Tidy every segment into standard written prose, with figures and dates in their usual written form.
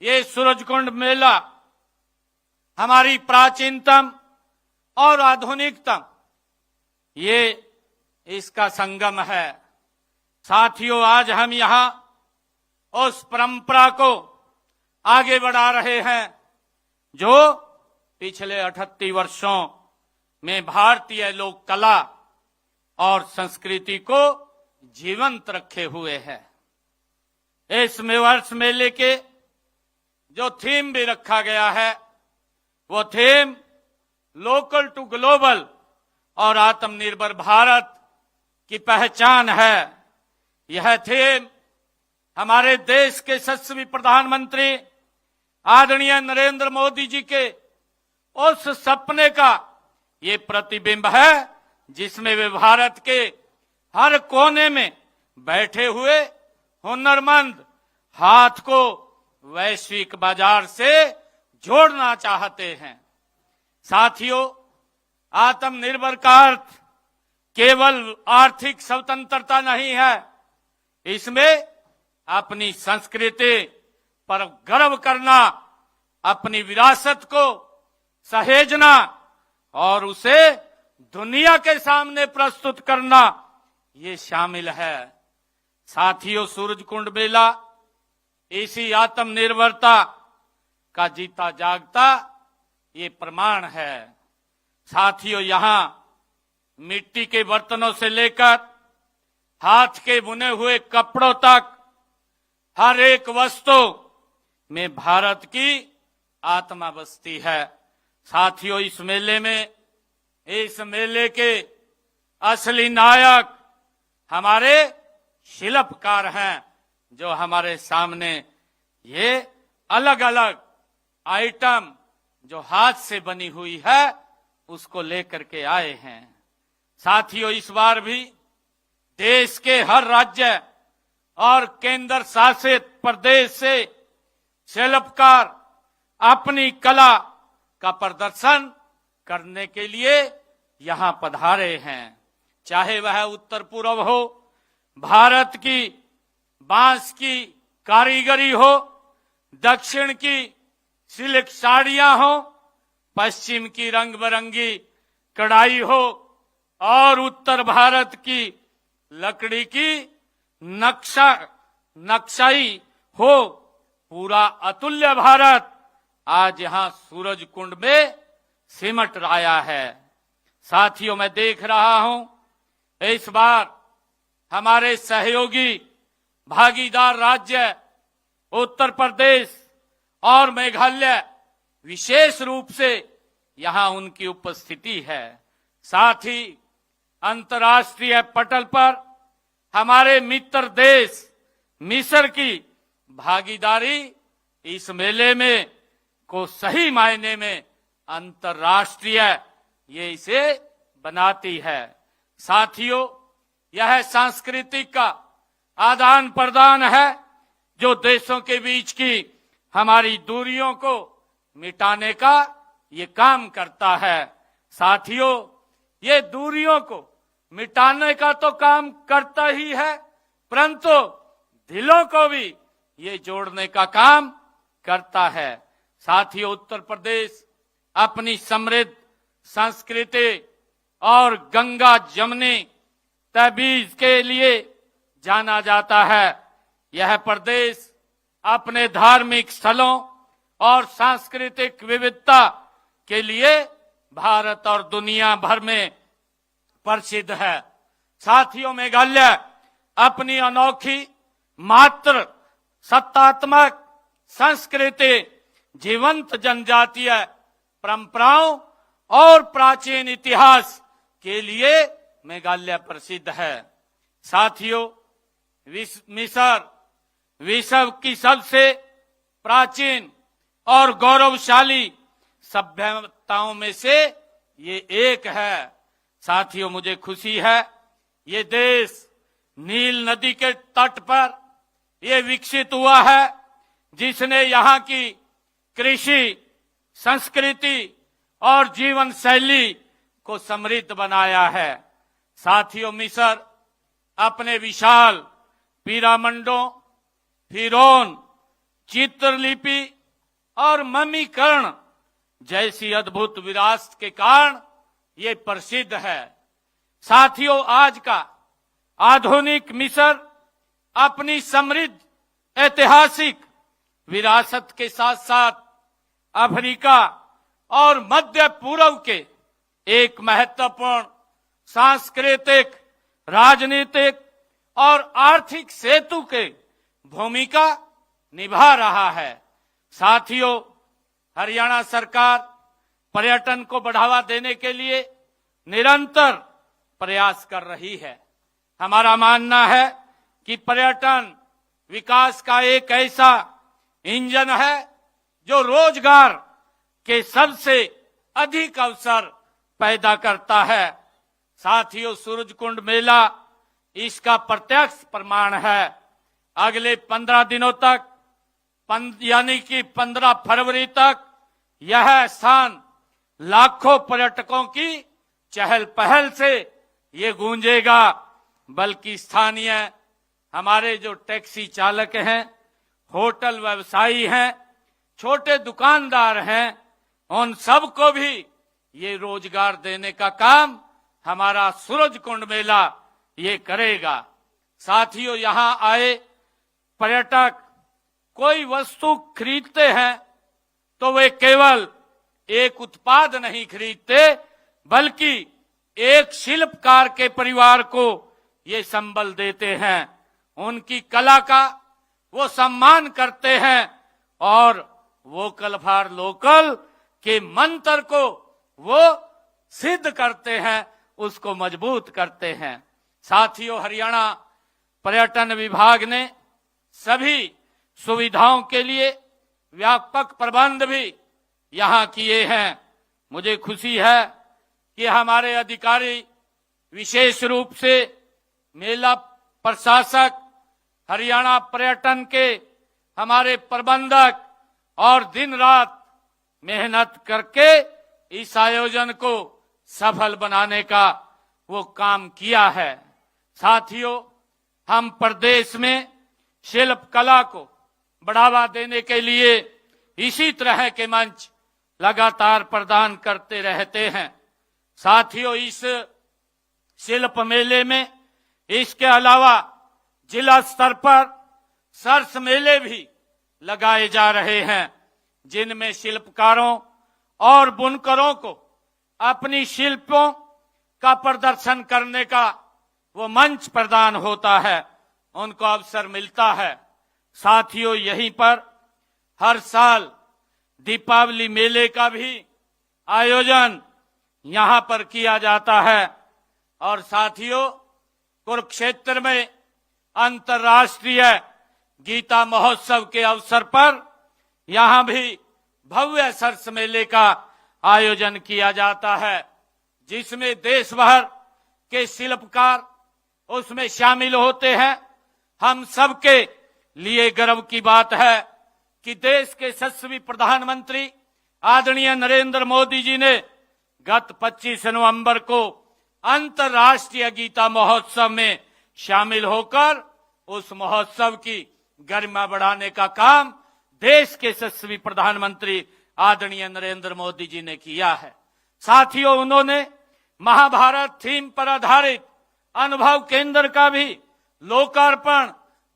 ये सूरजकुंड मेला हमारी प्राचीनतम और आधुनिकतम ये इसका संगम है। साथियों, आज हम यहां उस परंपरा को आगे बढ़ा रहे हैं जो पिछले 38 वर्षों में भारतीय लोक कला और संस्कृति को जीवंत रखे हुए है। इस वर्ष मेले के जो थीम भी रखा गया है वो थीम लोकल टू ग्लोबल और आत्मनिर्भर भारत की पहचान है। यह थीम हमारे देश के यशस्वी प्रधानमंत्री आदरणीय नरेंद्र मोदी जी के उस सपने का ये प्रतिबिंब है जिसमें वे भारत के हर कोने में बैठे हुए हुनरमंद हाथ को वैश्विक बाजार से जोड़ना चाहते हैं। साथियों, आत्मनिर्भर का अर्थ केवल आर्थिक स्वतंत्रता नहीं है, इसमें अपनी संस्कृति पर गर्व करना, अपनी विरासत को सहेजना और उसे दुनिया के सामने प्रस्तुत करना ये शामिल है। साथियों, सूरजकुंड मेला इसी आत्मनिर्भरता का जीता जागता ये प्रमाण है। साथियों, यहां मिट्टी के बर्तनों से लेकर हाथ के बुने हुए कपड़ों तक हर एक वस्तु में भारत की आत्मा बसती है। साथियों, इस मेले के असली नायक हमारे शिल्पकार हैं जो हमारे सामने ये अलग अलग आइटम जो हाथ से बनी हुई है उसको लेकर के आए हैं। साथियों, इस बार भी देश के हर राज्य और केंद्र शासित प्रदेश से शिल्पकार अपनी कला का प्रदर्शन करने के लिए यहां पधारे हैं। चाहे वह उत्तर पूर्व हो, भारत की बांस की कारीगरी हो, दक्षिण की सिल्क साड़ियां हो, पश्चिम की रंग बिरंगी कढ़ाई हो और उत्तर भारत की लकड़ी की नक्शाई हो, पूरा अतुल्य भारत आज यहां सूरजकुंड में सिमट आया है। साथियों, मैं देख रहा हूं इस बार हमारे सहयोगी भागीदार राज्य उत्तर प्रदेश और मेघालय विशेष रूप से यहां उनकी उपस्थिति है। साथ ही अंतर्राष्ट्रीय पटल पर हमारे मित्र देश मिस्र की भागीदारी इस मेले में को सही मायने में अंतर्राष्ट्रीय ये इसे बनाती है। साथियों, यह सांस्कृतिक का आदान प्रदान है जो देशों के बीच की हमारी दूरियों को मिटाने का ये काम करता है। साथियों, ये दूरियों को मिटाने का तो काम करता ही है, परंतु दिलों को भी ये जोड़ने का काम करता है। साथियों, उत्तर प्रदेश अपनी समृद्ध संस्कृति और गंगा जमुनी तहजीब के लिए जाना जाता है। यह प्रदेश अपने धार्मिक स्थलों और सांस्कृतिक विविधता के लिए भारत और दुनिया भर में प्रसिद्ध है। साथियों, मेघालय अपनी अनोखी मात्र सत्तात्मक संस्कृति, जीवंत जनजातीय परंपराओं और प्राचीन इतिहास के लिए मेघालय प्रसिद्ध है। साथियों, मिस्र विश्व की सबसे प्राचीन और गौरवशाली सभ्यताओं में से ये एक है। साथियों, मुझे खुशी है ये देश नील नदी के तट पर ये विकसित हुआ है जिसने यहाँ की कृषि, संस्कृति और जीवन शैली को समृद्ध बनाया है। साथियों, मिस्र अपने विशाल पिरामिडों, फिरौन चित्रलिपि और ममीकरण जैसी अद्भुत विरासत के कारण ये प्रसिद्ध है। साथियों, आज का आधुनिक मिस्र अपनी समृद्ध ऐतिहासिक विरासत के साथ साथ अफ्रीका और मध्य पूर्व के एक महत्वपूर्ण सांस्कृतिक, राजनीतिक और आर्थिक सेतु के भूमिका निभा रहा है। साथियों, हरियाणा सरकार पर्यटन को बढ़ावा देने के लिए निरंतर प्रयास कर रही है। हमारा मानना है कि पर्यटन विकास का एक ऐसा इंजन है जो रोजगार के सबसे अधिक अवसर पैदा करता है। साथियों, सूरजकुंड मेला इसका प्रत्यक्ष प्रमाण है। अगले 15 दिनों तक यानी कि 15 फरवरी तक यह स्थान लाखों पर्यटकों की चहल पहल से ये गूंजेगा। बल्कि स्थानीय हमारे जो टैक्सी चालक हैं, होटल व्यवसायी हैं, छोटे दुकानदार हैं, उन सबको भी ये रोजगार देने का काम हमारा सूरजकुंड मेला ये करेगा। साथियों, यहाँ आए पर्यटक कोई वस्तु खरीदते हैं तो वे केवल एक उत्पाद नहीं खरीदते, बल्कि एक शिल्पकार के परिवार को ये संबल देते हैं, उनकी कला का वो सम्मान करते हैं और वोकल फॉर लोकल के मंत्र को वो सिद्ध करते हैं, उसको मजबूत करते हैं। साथियों, हरियाणा पर्यटन विभाग ने सभी सुविधाओं के लिए व्यापक प्रबंध भी यहाँ किए हैं। मुझे खुशी है कि हमारे अधिकारी, विशेष रूप से मेला प्रशासक, हरियाणा पर्यटन के हमारे प्रबंधक और दिन रात मेहनत करके इस आयोजन को सफल बनाने का वो काम किया है। साथियों, हम प्रदेश में शिल्प कला को बढ़ावा देने के लिए इसी तरह के मंच लगातार प्रदान करते रहते हैं। साथियों, इस शिल्प मेले में इसके अलावा जिला स्तर पर सरस मेले भी लगाए जा रहे हैं, जिनमें शिल्पकारों और बुनकरों को अपनी शिल्पों का प्रदर्शन करने का वो मंच प्रदान होता है, उनको अवसर मिलता है। साथियों, यहीं पर हर साल दीपावली मेले का भी आयोजन यहाँ पर किया जाता है। और साथियों, कुरुक्षेत्र में अंतर्राष्ट्रीय गीता महोत्सव के अवसर पर यहाँ भी भव्य सरस मेले का आयोजन किया जाता है, जिसमें देश भर के शिल्पकार उसमें शामिल होते हैं। हम सबके लिए गर्व की बात है कि देश के यशस्वी प्रधानमंत्री आदरणीय नरेंद्र मोदी जी ने गत 25 नवंबर को अंतर्राष्ट्रीय गीता महोत्सव में शामिल होकर उस महोत्सव की गरिमा बढ़ाने का काम देश के यशस्वी प्रधानमंत्री आदरणीय नरेंद्र मोदी जी ने किया है। साथियों, उन्होंने महाभारत थीम पर आधारित अनुभव केंद्र का भी लोकार्पण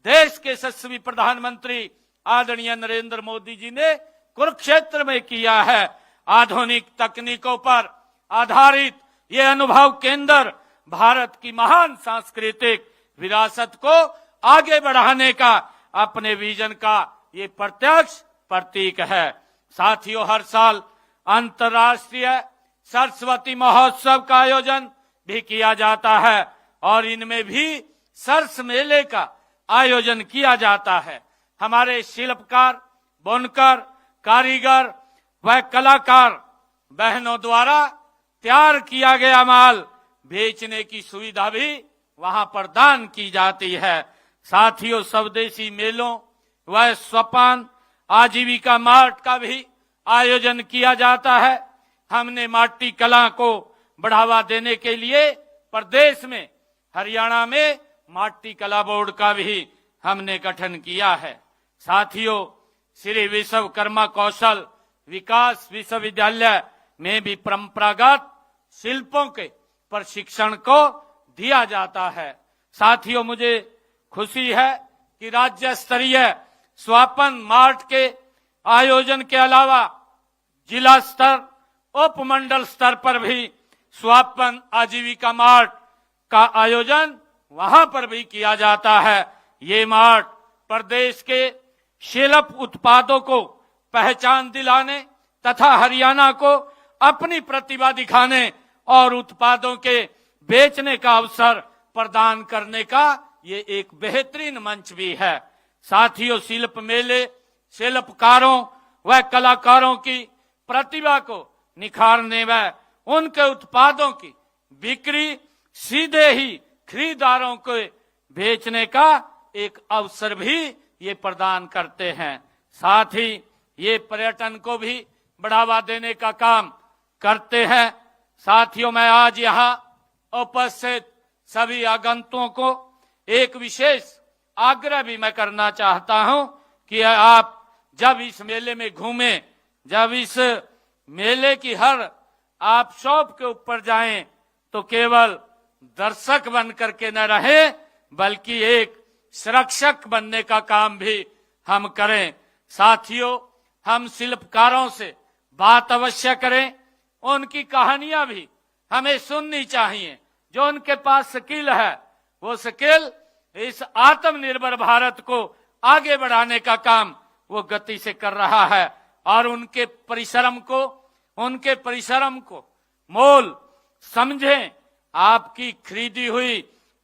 देश के यशस्वी प्रधानमंत्री आदरणीय नरेंद्र मोदी जी ने कुरुक्षेत्र में किया है। आधुनिक तकनीकों पर आधारित ये अनुभव केंद्र भारत की महान सांस्कृतिक विरासत को आगे बढ़ाने का अपने विजन का ये प्रत्यक्ष प्रतीक है। साथियों, हर साल अंतर्राष्ट्रीय सरस्वती महोत्सव का आयोजन भी किया जाता है और इनमें भी सरस मेले का आयोजन किया जाता है। हमारे शिल्पकार, बुनकर, कारीगर व कलाकार बहनों द्वारा तैयार किया गया माल बेचने की सुविधा भी वहां प्रदान की जाती है। साथियों, स्वदेशी मेलों व स्वपान आजीविका मार्ट का भी आयोजन किया जाता है। हमने माटी कला को बढ़ावा देने के लिए प्रदेश में हरियाणा में माटी कला बोर्ड का भी हमने गठन किया है। साथियों, श्री विश्वकर्मा कौशल विकास विश्वविद्यालय में भी परंपरागत शिल्पों के प्रशिक्षण को दिया जाता है। साथियों, मुझे खुशी है कि राज्य स्तरीय स्वापन मार्ट के आयोजन के अलावा जिला स्तर, उपमंडल स्तर पर भी स्वापन आजीविका मार्ट का आयोजन वहां पर भी किया जाता है। ये मार्ट प्रदेश के शिल्प उत्पादों को पहचान दिलाने तथा हरियाणा को अपनी प्रतिभा दिखाने और उत्पादों के बेचने का अवसर प्रदान करने का ये एक बेहतरीन मंच भी है। साथियों, शिल्प मेले शिल्पकारों व कलाकारों की प्रतिभा को निखारने व उनके उत्पादों की बिक्री सीधे ही खरीदारों को बेचने का एक अवसर भी ये प्रदान करते हैं। साथ ही ये पर्यटन को भी बढ़ावा देने का काम करते हैं। साथियों, मैं आज यहाँ उपस्थित सभी आगंतुकों को एक विशेष आग्रह भी मैं करना चाहता हूं कि आप जब इस मेले में घूमें, जब इस मेले की हर आप शॉप के ऊपर जाएं, तो केवल दर्शक बन करके न रहे बल्कि एक संरक्षक बनने का काम भी हम करें। साथियों, हम शिल्पकारों से बात अवश्य करें, उनकी कहानियां भी हमें सुननी चाहिए। जो उनके पास स्किल है, वो स्किल इस आत्मनिर्भर भारत को आगे बढ़ाने का काम वो गति से कर रहा है और उनके परिश्रम को मोल समझें। आपकी खरीदी हुई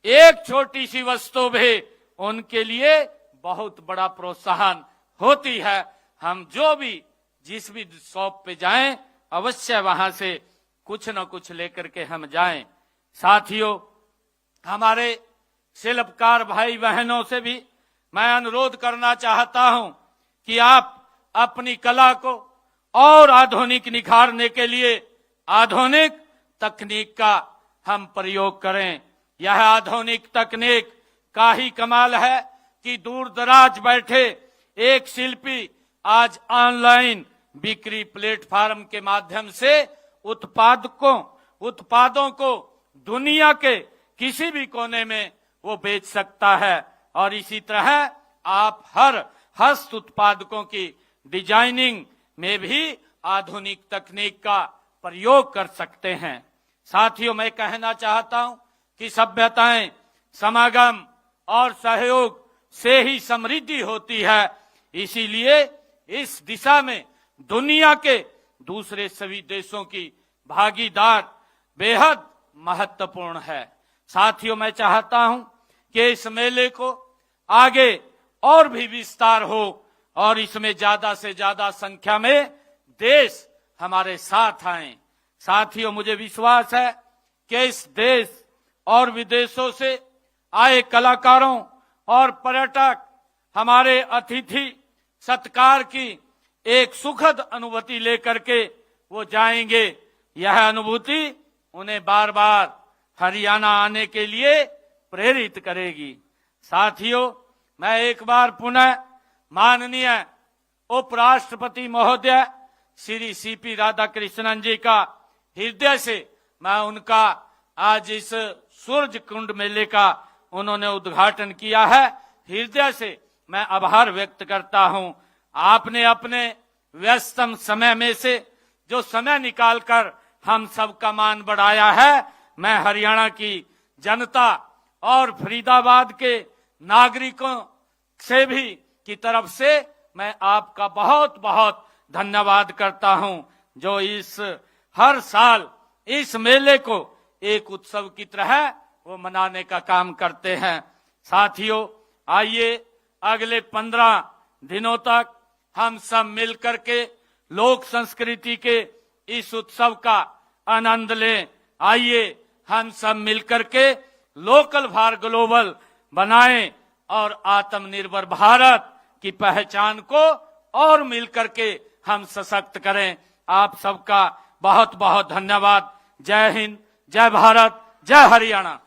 एक छोटी सी वस्तु भी उनके लिए बहुत बड़ा प्रोत्साहन होती है। हम जो भी जिस भी शॉप पे जाएं, अवश्य वहां से कुछ न कुछ लेकर के हम जाएं। साथियों, हमारे शिल्पकार भाई बहनों से भी मैं अनुरोध करना चाहता हूं कि आप अपनी कला को और आधुनिक निखारने के लिए आधुनिक तकनीक का हम प्रयोग करें। यह आधुनिक तकनीक का ही कमाल है कि दूर दराज बैठे एक शिल्पी आज ऑनलाइन बिक्री प्लेटफार्म के माध्यम से उत्पादों को दुनिया के किसी भी कोने में वो बेच सकता है। और इसी तरह आप हर हस्त उत्पादकों की डिजाइनिंग में भी आधुनिक तकनीक का प्रयोग कर सकते हैं। साथियों, मैं कहना चाहता हूं कि सभ्यताएं समागम और सहयोग से ही समृद्धि होती है। इसीलिए इस दिशा में दुनिया के दूसरे सभी देशों की भागीदार बेहद महत्वपूर्ण है। साथियों, मैं चाहता हूं कि इस मेले को आगे और भी विस्तार हो और इसमें ज्यादा से ज्यादा संख्या में देश हमारे साथ आए। साथियों, मुझे विश्वास है कि इस देश और विदेशों से आए कलाकारों और पर्यटक हमारे अतिथि सत्कार की एक सुखद अनुभूति लेकर के वो जाएंगे। यह अनुभूति उन्हें बार बार हरियाणा आने के लिए प्रेरित करेगी। साथियों, मैं एक बार पुनः माननीय उपराष्ट्रपति महोदय श्री सीपी राधाकृष्णन जी का हृदय से मैं उनका आज इस सूरज कुंड मेले का उन्होंने उद्घाटन किया है, हृदय से मैं आभार व्यक्त करता हूं। आपने अपने व्यस्तम समय में से जो समय निकालकर हम सबका मान बढ़ाया है, मैं हरियाणा की जनता और फरीदाबाद के नागरिकों से भी की तरफ से मैं आपका बहुत बहुत धन्यवाद करता हूं, जो इस हर साल इस मेले को एक उत्सव की तरह वो मनाने का काम करते हैं। साथियों, आइए अगले 15 दिनों तक हम सब मिलकर के लोक संस्कृति के इस उत्सव का आनंद लें। आइए हम सब मिलकर के लोकल फॉर ग्लोबल बनाएं और आत्मनिर्भर भारत की पहचान को और मिलकर के हम सशक्त करें। आप सबका बहुत बहुत धन्यवाद। जय हिंद, जय भारत, जय हरियाणा।